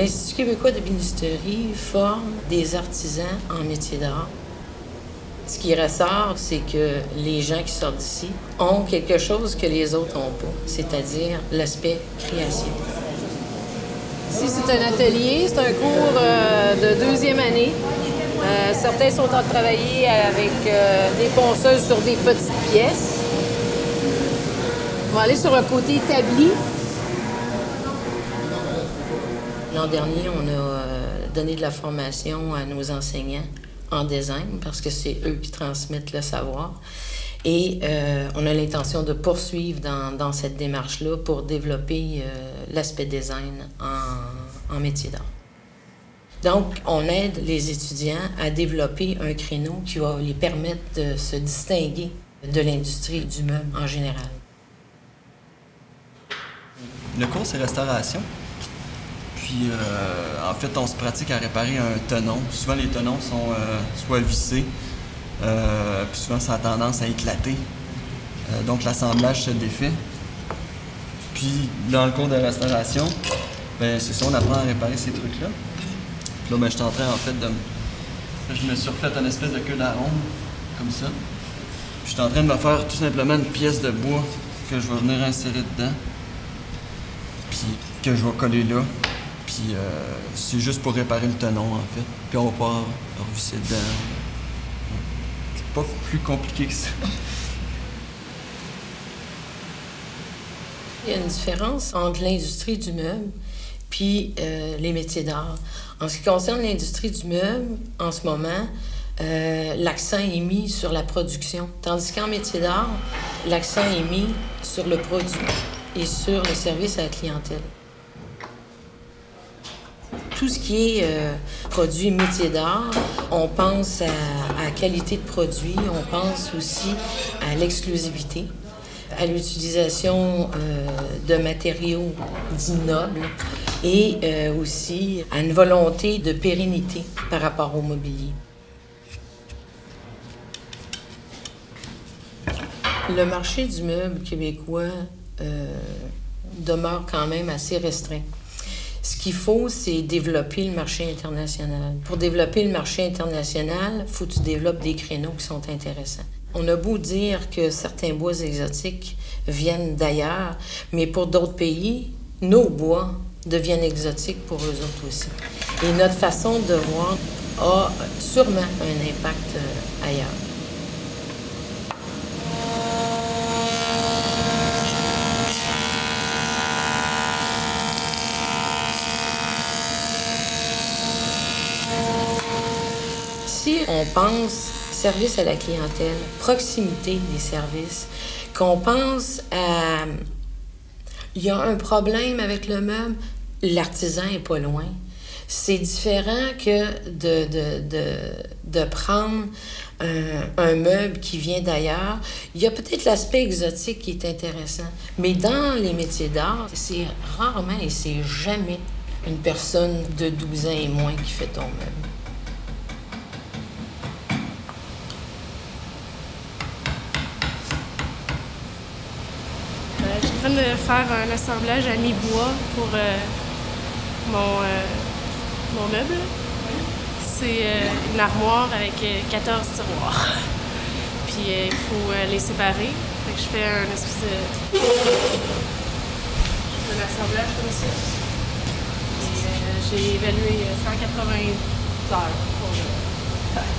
L'Institut québécois d'ébénisterie forme des artisans en métier d'art. Ce qui ressort, c'est que les gens qui sortent d'ici ont quelque chose que les autres n'ont pas, c'est-à-dire l'aspect création. Ici, c'est un atelier, c'est un cours de deuxième année. Certains sont en train de travailler avec des ponceuses sur des petites pièces. On va aller sur un côté établi. L'an dernier, on a donné de la formation à nos enseignants en design parce que c'est eux qui transmettent le savoir. Et on a l'intention de poursuivre dans cette démarche-là pour développer l'aspect design en métier d'art. Donc, on aide les étudiants à développer un créneau qui va les permettre de se distinguer de l'industrie du meuble en général. Le cours, c'est restauration. Puis, en fait, on se pratique à réparer un tenon. Souvent, les tenons sont soit vissés, puis souvent, ça a tendance à éclater. Donc, l'assemblage se défait. Puis, dans le cours de restauration, ben, c'est ça, on apprend à réparer ces trucs-là. Puis là, ben, je suis en train, en fait, je me suis refait une espèce de queue d'arôme, comme ça. Puis, je suis en train de me faire tout simplement une pièce de bois que je vais venir insérer dedans. Puis, que je vais coller là. Puis c'est juste pour réparer le tenon, en fait. Puis on va pouvoir revisser dedans. C'est pas plus compliqué que ça. Il y a une différence entre l'industrie du meuble puis les métiers d'art. En ce qui concerne l'industrie du meuble, en ce moment, l'accent est mis sur la production. Tandis qu'en métier d'art, l'accent est mis sur le produit et sur le service à la clientèle. Tout ce qui est produit métier d'art, on pense à la qualité de produit, on pense aussi à l'exclusivité, à l'utilisation de matériaux dits nobles et aussi à une volonté de pérennité par rapport au mobilier. Le marché du meuble québécois demeure quand même assez restreint. Ce qu'il faut, c'est développer le marché international. Pour développer le marché international, il faut que tu développes des créneaux qui sont intéressants. On a beau dire que certains bois exotiques viennent d'ailleurs, mais pour d'autres pays, nos bois deviennent exotiques pour eux autres aussi. Et notre façon de voir a sûrement un impact ailleurs. Si on pense service à la clientèle, proximité des services, qu'on pense à... Il y a un problème avec le meuble, l'artisan n'est pas loin. C'est différent que de prendre un meuble qui vient d'ailleurs. Il y a peut-être l'aspect exotique qui est intéressant, mais dans les métiers d'art, c'est rarement et c'est jamais une personne de 12 ans et moins qui fait ton meuble. Je suis en train de faire un assemblage à mi-bois pour mon meuble. C'est une armoire avec 14 tiroirs. Puis il faut les séparer. Fait que je fais un espèce de... Je fais un assemblage comme ça. Et j'ai évalué 180 heures pour le faire.